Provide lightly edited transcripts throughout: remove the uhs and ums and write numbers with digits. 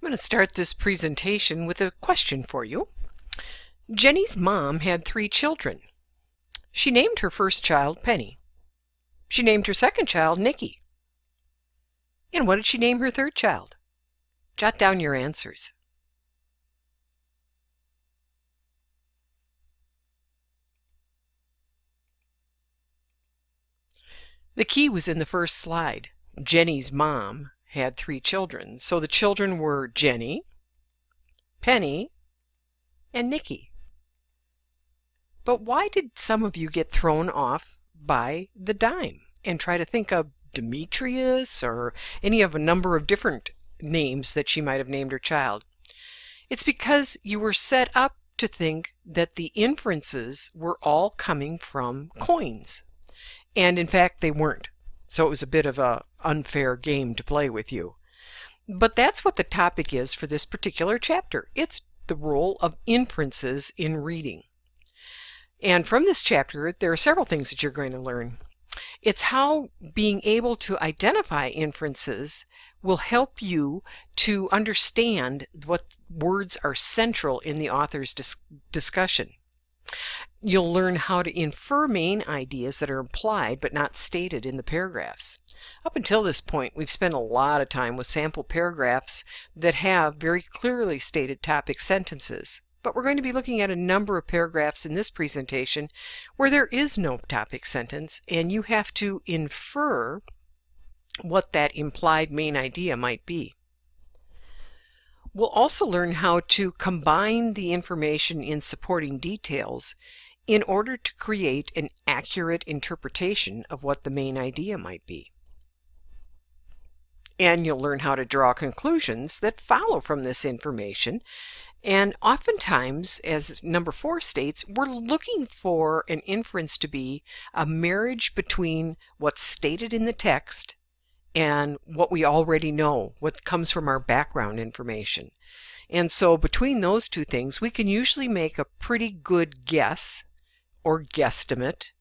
I'm going to start this presentation with a question for you. Jenny's mom had 3 children. She named her first child Penny. She named her second child Nikki. And what did she name her third child? Jot down your answers. The key was in the first slide. Jenny's mom had 3 children, so the children were Jenny, Penny, and Nikki. But why did some of you get thrown off by the dime and try to think of Demetrius or any of a number of different names that she might have named her child? It's because you were set up to think that the inferences were all coming from coins. And in fact, they weren't. So it was a bit of an unfair game to play with you. But that's what the topic is for this particular chapter. It's the role of inferences in reading. And from this chapter, there are several things that you're going to learn. It's how being able to identify inferences will help you to understand what words are central in the author's discussion. You'll learn how to infer main ideas that are implied but not stated in the paragraphs. Up until this point, we've spent a lot of time with sample paragraphs that have very clearly stated topic sentences. But we're going to be looking at a number of paragraphs in this presentation where there is no topic sentence, and you have to infer what that implied main idea might be. We'll also learn how to combine the information in supporting details in order to create an accurate interpretation of what the main idea might be. And you'll learn how to draw conclusions that follow from this information. And oftentimes, as number 4 states, we're looking for an inference to be a marriage between what's stated in the text and what we already know, what comes from our background information. And so between those two things, we can usually make a pretty good guess or guesstimate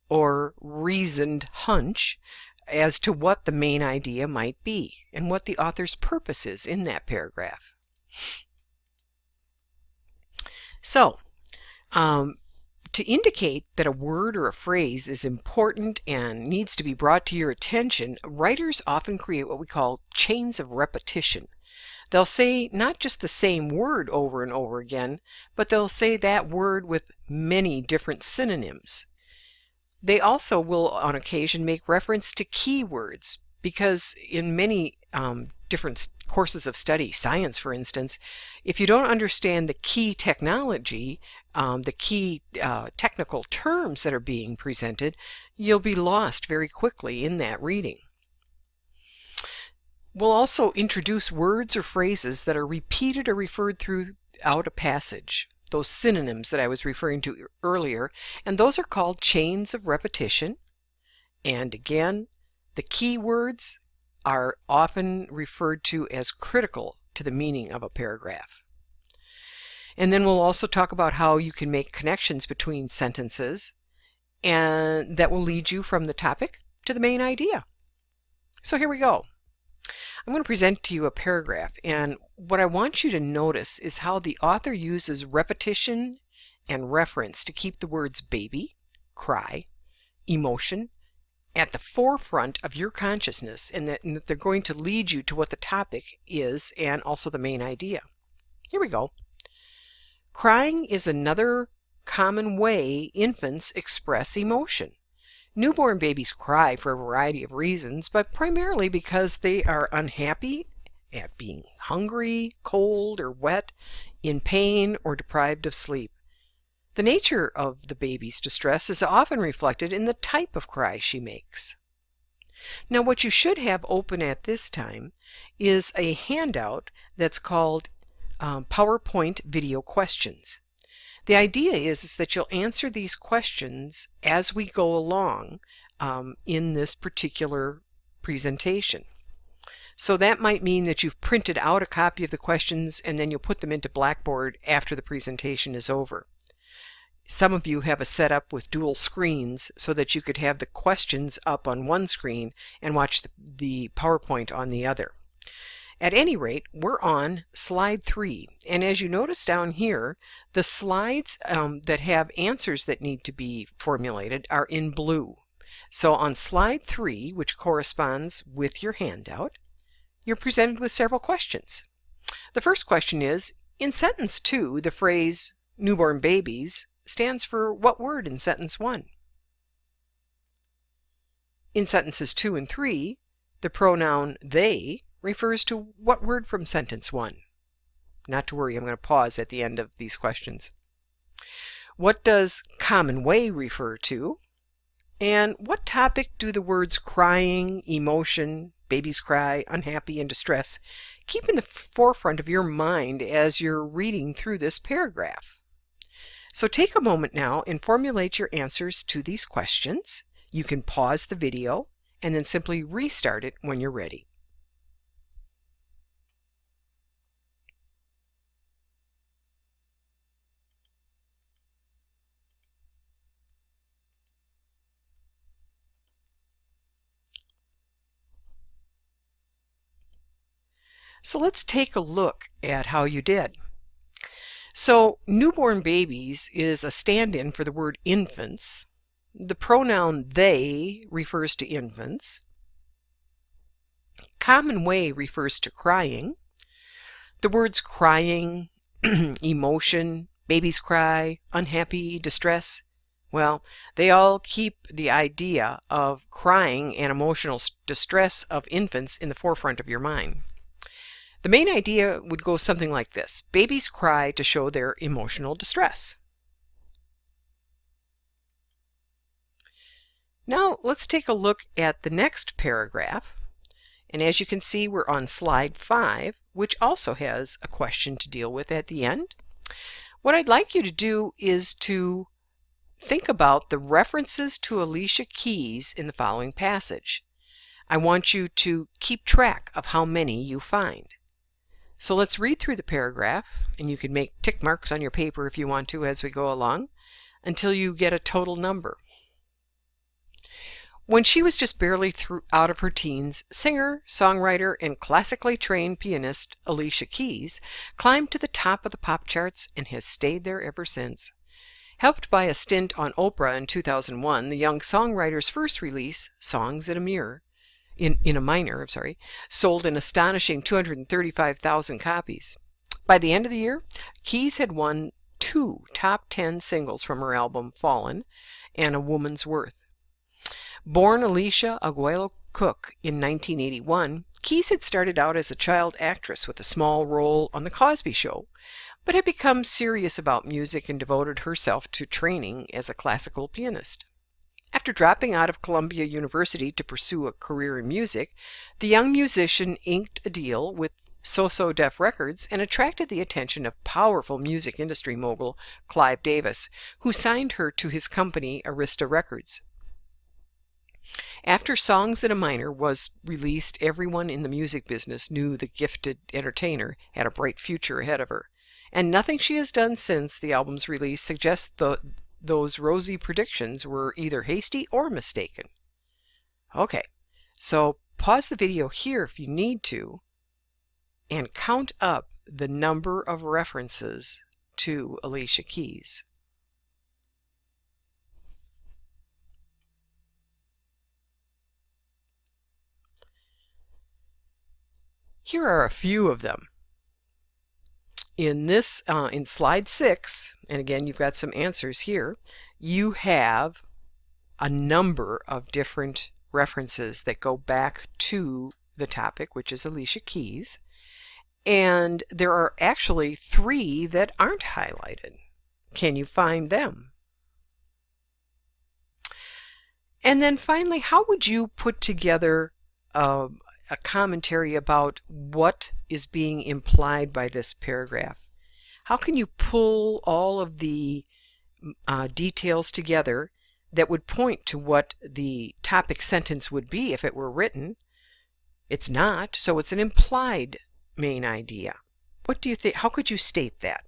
or reasoned hunch as to what the main idea might be and what the author's purpose is in that paragraph. So, to indicate that a word or a phrase is important and needs to be brought to your attention, writers often create what we call chains of repetition. They'll say not just the same word over and over again, but they'll say that word with many different synonyms. They also will on occasion make reference to keywords, because in many different courses of study, science for instance, if you don't understand the key technology, the key technical terms that are being presented, you'll be lost very quickly in that reading. We'll also introduce words or phrases that are repeated or referred throughout a passage, those synonyms that I was referring to earlier, and those are called chains of repetition. And again, the key words are often referred to as critical to the meaning of a paragraph. And then we'll also talk about how you can make connections between sentences, and that will lead you from the topic to the main idea. So here we go. I'm going to present to you a paragraph, and what I want you to notice is how the author uses repetition and reference to keep the words baby, cry, emotion at the forefront of your consciousness, and that they're going to lead you to what the topic is and also the main idea. Here we go. Crying is another common way infants express emotion. Newborn babies cry for a variety of reasons, but primarily because they are unhappy at being hungry, cold, or wet, in pain, or deprived of sleep. The nature of the baby's distress is often reflected in the type of cry she makes. Now, what you should have open at this time is a handout that's called PowerPoint Video Questions. The idea is that you'll answer these questions as we go along in this particular presentation. So that might mean that you've printed out a copy of the questions and then you'll put them into Blackboard after the presentation is over. Some of you have a setup with dual screens so that you could have the questions up on one screen and watch the PowerPoint on the other. At any rate, we're on slide 3, and as you notice down here, the slides that have answers that need to be formulated are in blue. So on slide 3, which corresponds with your handout, you're presented with several questions. The first question is, in sentence 2, the phrase newborn babies stands for what word in sentence 1? In sentences 2 and 3, the pronoun they refers to what word from sentence 1? Not to worry, I'm going to pause at the end of these questions. What does common way refer to? And what topic do the words crying, emotion, babies cry, unhappy, and distress keep in the forefront of your mind as you're reading through this paragraph? So take a moment now and formulate your answers to these questions. You can pause the video and then simply restart it when you're ready. So let's take a look at how you did. So newborn babies is a stand-in for the word infants. The pronoun they refers to infants. Common way refers to crying. The words crying, emotion, babies cry, unhappy, distress, well, they all keep the idea of crying and emotional distress of infants in the forefront of your mind. The main idea would go something like this. Babies cry to show their emotional distress. Now let's take a look at the next paragraph. And as you can see, we're on slide 5, which also has a question to deal with at the end. What I'd like you to do is to think about the references to Alicia Keys in the following passage. I want you to keep track of how many you find. So let's read through the paragraph, and you can make tick marks on your paper if you want to as we go along, until you get a total number. When she was just barely out of her teens, singer, songwriter, and classically trained pianist Alicia Keys climbed to the top of the pop charts and has stayed there ever since. Helped by a stint on Oprah in 2001, the young songwriter's first release, Songs in a Minor, sold an astonishing 235,000 copies. By the end of the year, Keys had won 2 top 10 singles from her album Fallen and A Woman's Worth. Born Alicia Aguelo Cook in 1981, Keys had started out as a child actress with a small role on The Cosby Show, but had become serious about music and devoted herself to training as a classical pianist. After dropping out of Columbia University to pursue a career in music, the young musician inked a deal with So-So Def Records and attracted the attention of powerful music industry mogul Clive Davis, who signed her to his company Arista Records. After Songs in a Minor was released, everyone in the music business knew the gifted entertainer had a bright future ahead of her, and nothing she has done since the album's release suggests those rosy predictions were either hasty or mistaken. Okay, so pause the video here if you need to, and count up the number of references to Alicia Keys. Here are a few of them. In slide 6, and again you've got some answers here, you have a number of different references that go back to the topic, which is Alicia Keys, and there are actually 3 that aren't highlighted. Can you find them? And then finally, how would you put together a commentary about what is being implied by this paragraph? How can you pull all of the details together that would point to what the topic sentence would be if it were written? It's not, so it's an implied main idea. What do you think? How could you state that?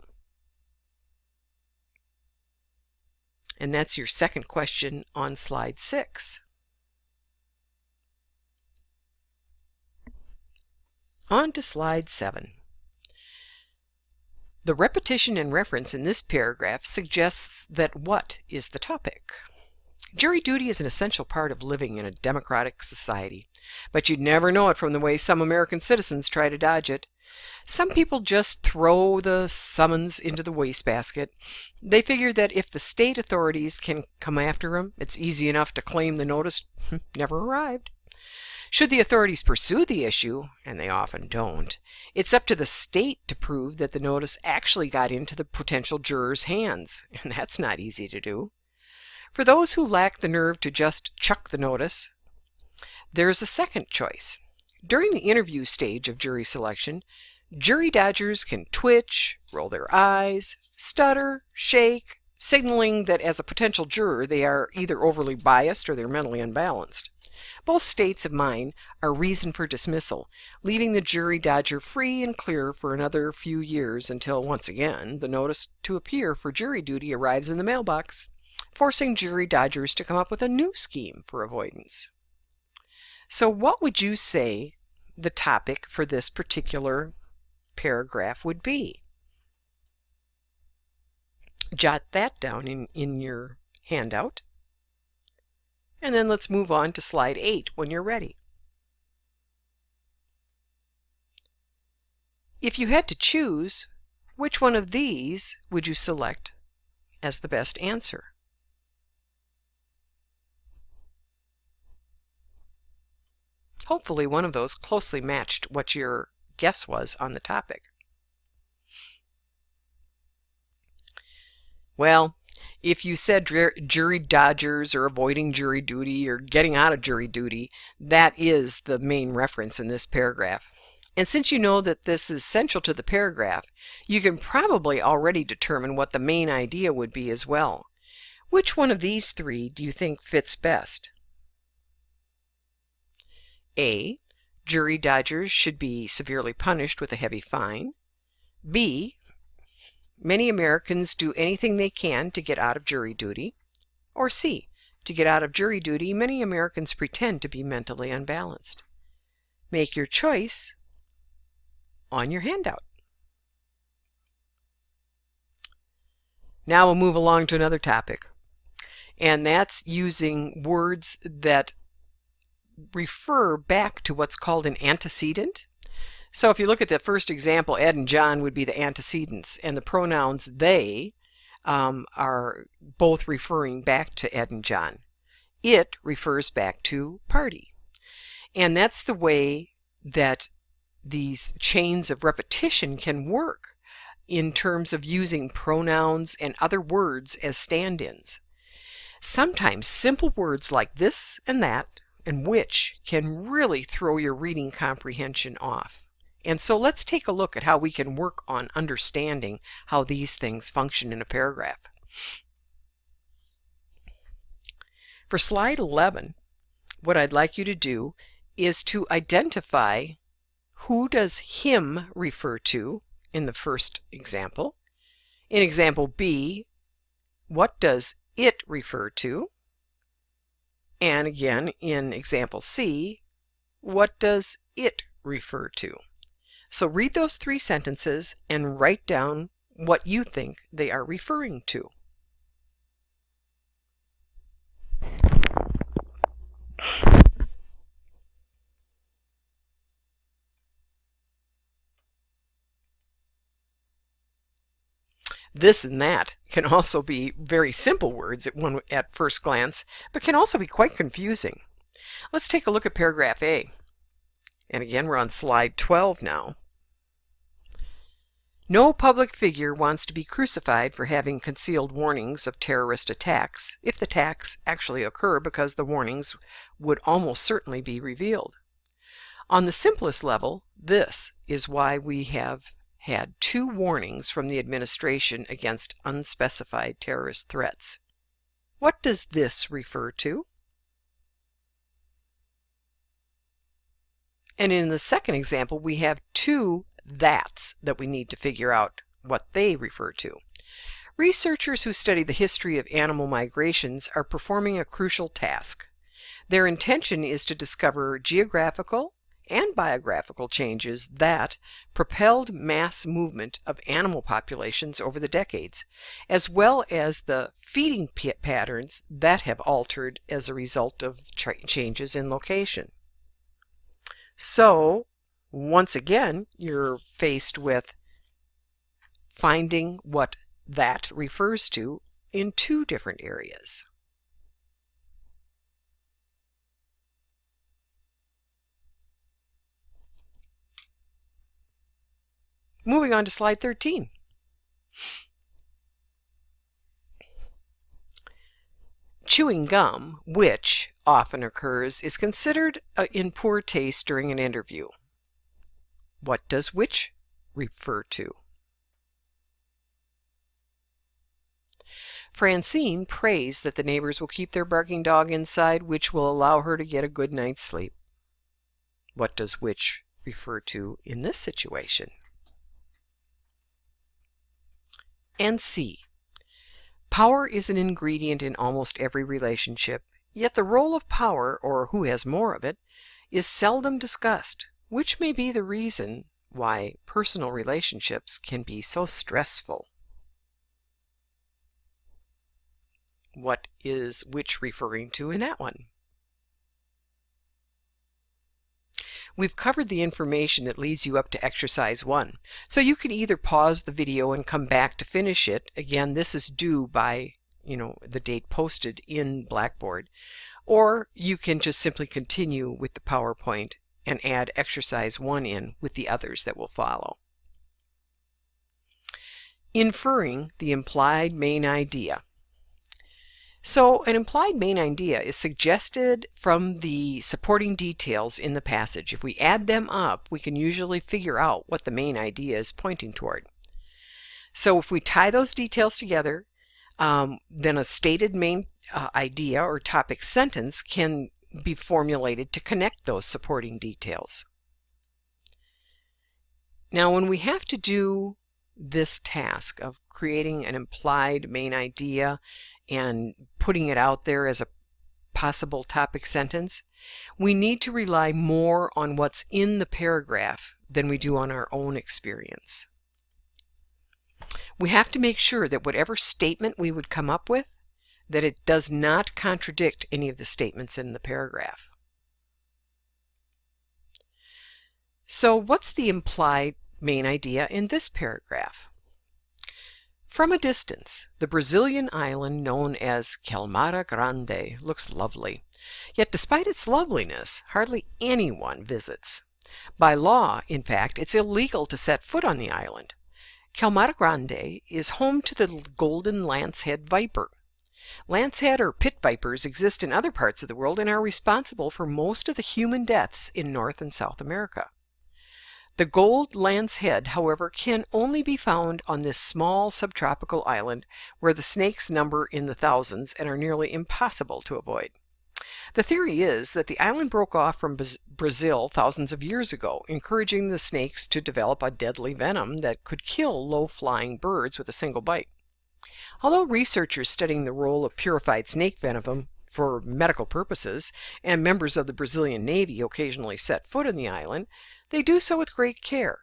And that's your second question on slide 6. On to slide 7. The repetition and reference in this paragraph suggests that what is the topic? Jury duty is an essential part of living in a democratic society, but you'd never know it from the way some American citizens try to dodge it. Some people just throw the summons into the wastebasket. They figure that if the state authorities can come after them, it's easy enough to claim the notice never arrived. Should the authorities pursue the issue, and they often don't, it's up to the state to prove that the notice actually got into the potential juror's hands, and that's not easy to do. For those who lack the nerve to just chuck the notice, there's a second choice. During the interview stage of jury selection, jury dodgers can twitch, roll their eyes, stutter, shake, signaling that as a potential juror they are either overly biased or they're mentally unbalanced. Both states of mind are reason for dismissal, leaving the jury dodger free and clear for another few years until, once again, the notice to appear for jury duty arrives in the mailbox, forcing jury dodgers to come up with a new scheme for avoidance. So what would you say the topic for this particular paragraph would be? Jot that down in your handout. And then let's move on to slide 8 when you're ready. If you had to choose, which one of these would you select as the best answer? Hopefully one of those closely matched what your guess was on the topic. Well, if you said jury dodgers or avoiding jury duty or getting out of jury duty, that is the main reference in this paragraph. And since you know that this is central to the paragraph, you can probably already determine what the main idea would be as well. Which one of these three do you think fits best? A. Jury dodgers should be severely punished with a heavy fine. B. Many Americans do anything they can to get out of jury duty. Or C. To get out of jury duty, many Americans pretend to be mentally unbalanced. Make your choice on your handout. Now we'll move along to another topic, and that's using words that refer back to what's called an antecedent. So if you look at the first example, Ed and John would be the antecedents, and the pronouns they are both referring back to Ed and John. It refers back to party. And that's the way that these chains of repetition can work in terms of using pronouns and other words as stand-ins. Sometimes simple words like this and that and which can really throw your reading comprehension off. And so let's take a look at how we can work on understanding how these things function in a paragraph. For slide 11, what I'd like you to do is to identify who does him refer to in the first example. In example B, what does it refer to? And again, in example C, what does it refer to? So read those three sentences and write down what you think they are referring to. This and that can also be very simple words at first glance, but can also be quite confusing. Let's take a look at paragraph A. And again, we're on slide 12 now. No public figure wants to be crucified for having concealed warnings of terrorist attacks, if the attacks actually occur, because the warnings would almost certainly be revealed. On the simplest level, this is why we have had 2 warnings from the administration against unspecified terrorist threats. What does this refer to? And in the second example, we have 2 that's that we need to figure out what they refer to. Researchers who study the history of animal migrations are performing a crucial task. Their intention is to discover geographical and biographical changes that propelled mass movement of animal populations over the decades, as well as the feeding patterns that have altered as a result of changes in location. So, once again, you're faced with finding what that refers to in two different areas. Moving on to slide 13. Chewing gum, which often occurs, is considered in poor taste during an interview. What does which refer to? Francine prays that the neighbors will keep their barking dog inside, which will allow her to get a good night's sleep. What does which refer to in this situation? And C. Power is an ingredient in almost every relationship, yet the role of power, or who has more of it, is seldom discussed, which may be the reason why personal relationships can be so stressful. What is which referring to in that one? We've covered the information that leads you up to exercise 1, so you can either pause the video and come back to finish it. Again, this is due by the date posted in Blackboard, or you can just simply continue with the PowerPoint and add exercise 1 in with the others that will follow. Inferring the implied main idea. So an implied main idea is suggested from the supporting details in the passage. If we add them up, we can usually figure out what the main idea is pointing toward. So if we tie those details together, then a stated main idea or topic sentence can be formulated to connect those supporting details. Now, when we have to do this task of creating an implied main idea and putting it out there as a possible topic sentence, we need to rely more on what's in the paragraph than we do on our own experience. We have to make sure that whatever statement we would come up with, that it does not contradict any of the statements in the paragraph. So what's the implied main idea in this paragraph? From a distance, the Brazilian island known as Queimada Grande looks lovely. Yet despite its loveliness, hardly anyone visits. By law, in fact, it's illegal to set foot on the island. Queimada Grande is home to the golden lancehead viper. Lancehead or pit vipers exist in other parts of the world and are responsible for most of the human deaths in North and South America. The gold lancehead, however, can only be found on this small subtropical island where the snakes number in the thousands and are nearly impossible to avoid. The theory is that the island broke off from Brazil thousands of years ago, encouraging the snakes to develop a deadly venom that could kill low-flying birds with a single bite. Although researchers studying the role of purified snake venom for medical purposes and members of the Brazilian Navy occasionally set foot on the island, they do so with great care.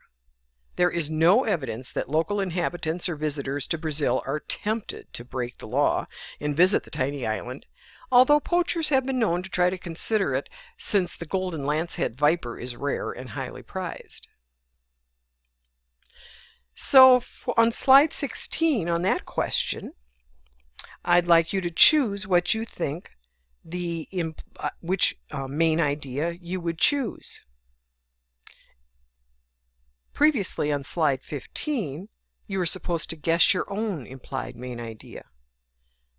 There is no evidence that local inhabitants or visitors to Brazil are tempted to break the law and visit the tiny island, although poachers have been known to try to consider it since the golden lancehead viper is rare and highly prized. So on slide 16 on that question, I'd like you to choose what you think which main idea you would choose. Previously on slide 15, you were supposed to guess your own implied main idea.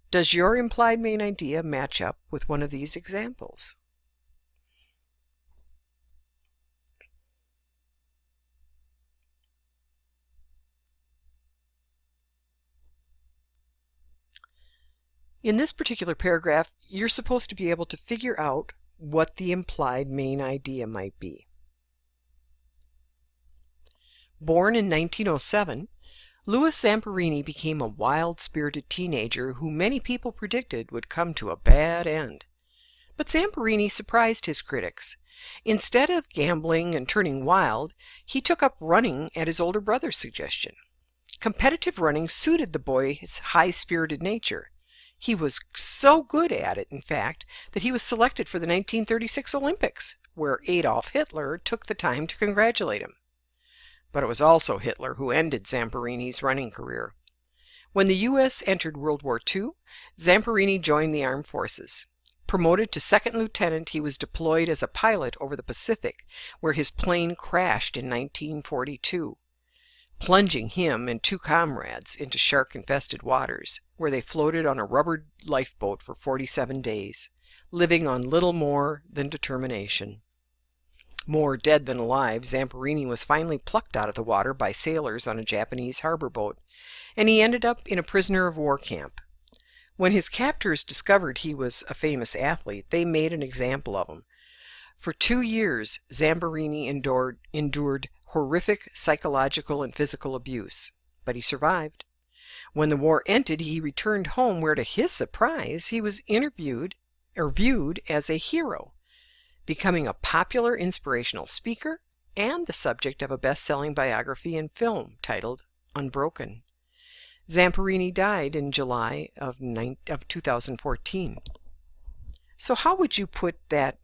Does your implied main idea match up with one of these examples? In this particular paragraph, you're supposed to be able to figure out what the implied main idea might be. Born in 1907, Louis Zamperini became a wild-spirited teenager who many people predicted would come to a bad end. But Zamperini surprised his critics. Instead of gambling and turning wild, he took up running at his older brother's suggestion. Competitive running suited the boy's high-spirited nature. He was so good at it, in fact, that he was selected for the 1936 Olympics, where Adolf Hitler took the time to congratulate him. But it was also Hitler who ended Zamperini's running career. When the U.S. entered World War II, Zamperini joined the armed forces. Promoted to second lieutenant, he was deployed as a pilot over the Pacific, where his plane crashed in 1942, plunging him and 2 comrades into shark-infested waters, where they floated on a rubber lifeboat for 47 days, living on little more than determination. More dead than alive, Zamperini was finally plucked out of the water by sailors on a Japanese harbor boat, and he ended up in a prisoner of war camp. When his captors discovered he was a famous athlete, they made an example of him. For 2 years, Zamperini endured horrific psychological and physical abuse, but he survived. When the war ended, he returned home where, to his surprise, he was viewed as a hero, becoming a popular inspirational speaker and the subject of a best-selling biography and film titled Unbroken. Zamperini died in July of 2014. So how would you put that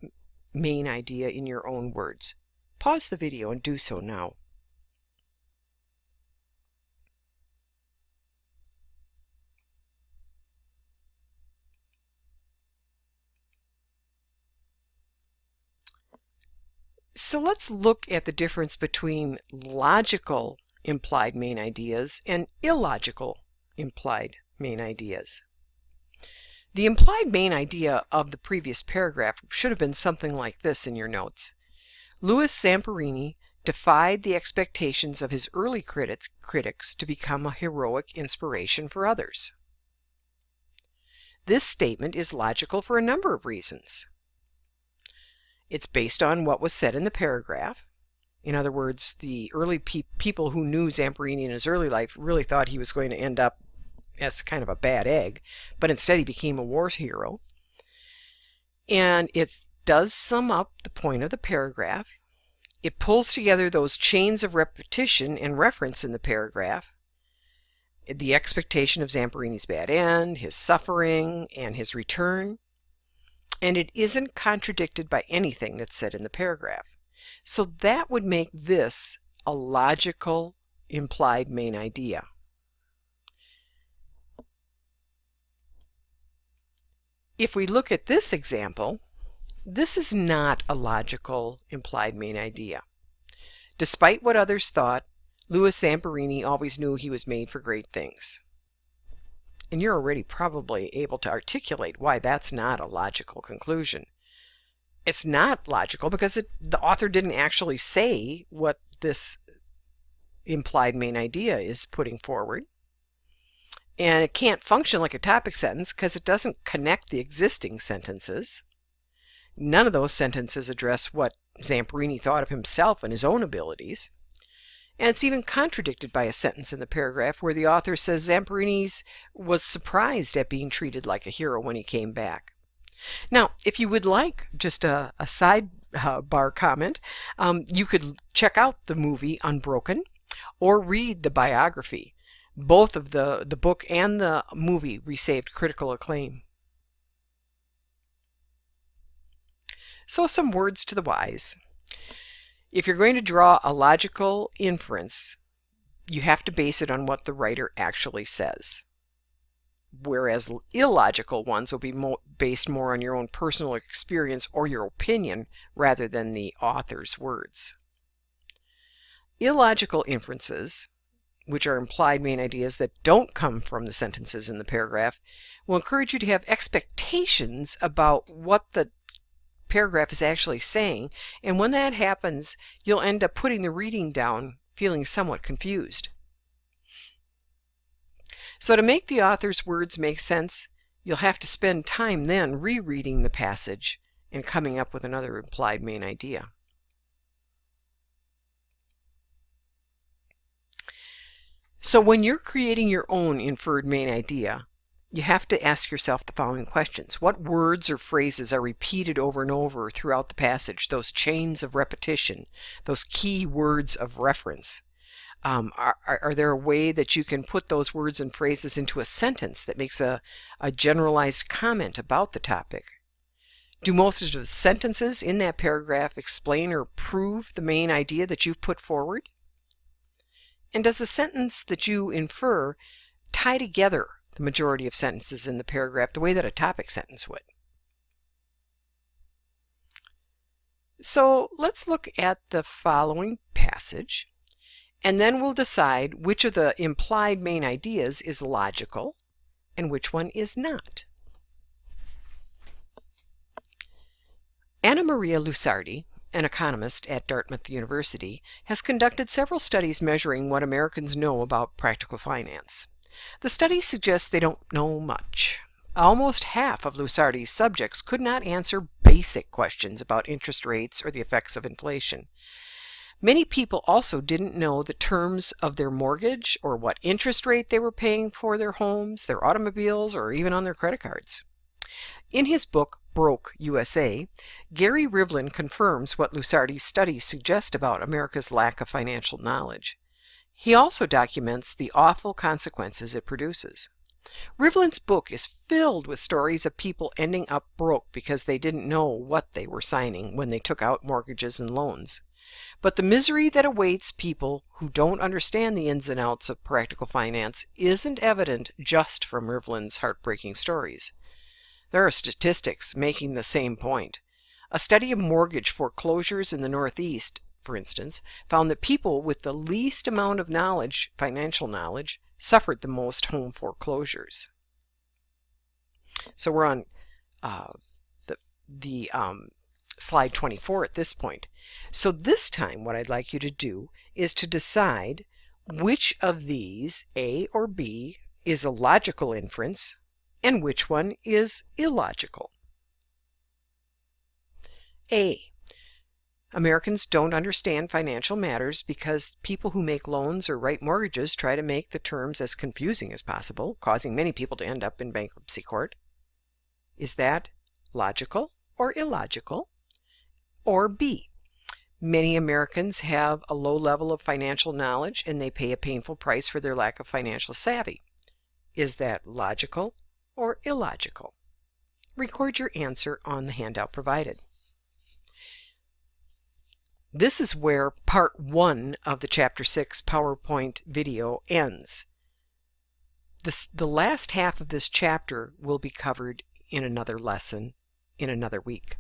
main idea in your own words? Pause the video and do so now. So let's look at the difference between logical implied main ideas and illogical implied main ideas. The implied main idea of the previous paragraph should have been something like this in your notes. Louis Zamperini defied the expectations of his early critics to become a heroic inspiration for others. This statement is logical for a number of reasons. It's based on what was said in the paragraph. In other words, the early people who knew Zamperini in his early life really thought he was going to end up as kind of a bad egg, but instead he became a war hero. And it does sum up the point of the paragraph. It pulls together those chains of repetition and reference in the paragraph, the expectation of Zamperini's bad end, his suffering, and his return, and it isn't contradicted by anything that's said in the paragraph. So that would make this a logical implied main idea. If we look at this example, this is not a logical implied main idea. Despite what others thought, Louis Zamperini always knew he was made for great things. And you're already probably able to articulate why that's not a logical conclusion. It's not logical because the author didn't actually say what this implied main idea is putting forward. And it can't function like a topic sentence because it doesn't connect the existing sentences. None of those sentences address what Zamperini thought of himself and his own abilities. And it's even contradicted by a sentence in the paragraph where the author says Zamperini was surprised at being treated like a hero when he came back. Now, if you would like just a sidebar comment, you could check out the movie Unbroken or read the biography. Both of the book and the movie received critical acclaim. So some words to the wise. If you're going to draw a logical inference, you have to base it on what the writer actually says. Whereas illogical ones will be based more on your own personal experience or your opinion rather than the author's words. Illogical inferences, which are implied main ideas that don't come from the sentences in the paragraph, will encourage you to have expectations about what the paragraph is actually saying, and when that happens, you'll end up putting the reading down feeling somewhat confused. So to make the author's words make sense, you'll have to spend time then rereading the passage and coming up with another implied main idea. So when you're creating your own inferred main idea, you have to ask yourself the following questions. What words or phrases are repeated over and over throughout the passage? Those chains of repetition, those key words of reference. Are there a way that you can put those words and phrases into a sentence that makes a generalized comment about the topic? Do most of the sentences in that paragraph explain or prove the main idea that you've put forward? And does the sentence that you infer tie together the majority of sentences in the paragraph the way that a topic sentence would? So let's look at the following passage, and then we'll decide which of the implied main ideas is logical and which one is not. Anna Maria Lusardi, an economist at Dartmouth University, has conducted several studies measuring what Americans know about practical finance. The studies suggest they don't know much. Almost half of Lusardi's subjects could not answer basic questions about interest rates or the effects of inflation. Many people also didn't know the terms of their mortgage or what interest rate they were paying for their homes, their automobiles, or even on their credit cards. In his book, Broke USA, Gary Rivlin confirms what Lusardi's studies suggest about America's lack of financial knowledge. He also documents the awful consequences it produces. Rivlin's book is filled with stories of people ending up broke because they didn't know what they were signing when they took out mortgages and loans. But the misery that awaits people who don't understand the ins and outs of practical finance isn't evident just from Rivlin's heartbreaking stories. There are statistics making the same point. A study of mortgage foreclosures in the Northeast, for instance, found that people with the least amount of knowledge, financial knowledge, suffered the most home foreclosures. So we're on slide 24 at this point. So this time what I'd like you to do is to decide which of these, A or B, is a logical inference and which one is illogical. A. Americans don't understand financial matters because people who make loans or write mortgages try to make the terms as confusing as possible, causing many people to end up in bankruptcy court. Is that logical or illogical? Or B. Many Americans have a low level of financial knowledge and they pay a painful price for their lack of financial savvy. Is that logical or illogical? Record your answer on the handout provided. This is where part 1 of the Chapter 6 PowerPoint video ends. The last half of this chapter will be covered in another lesson in another week.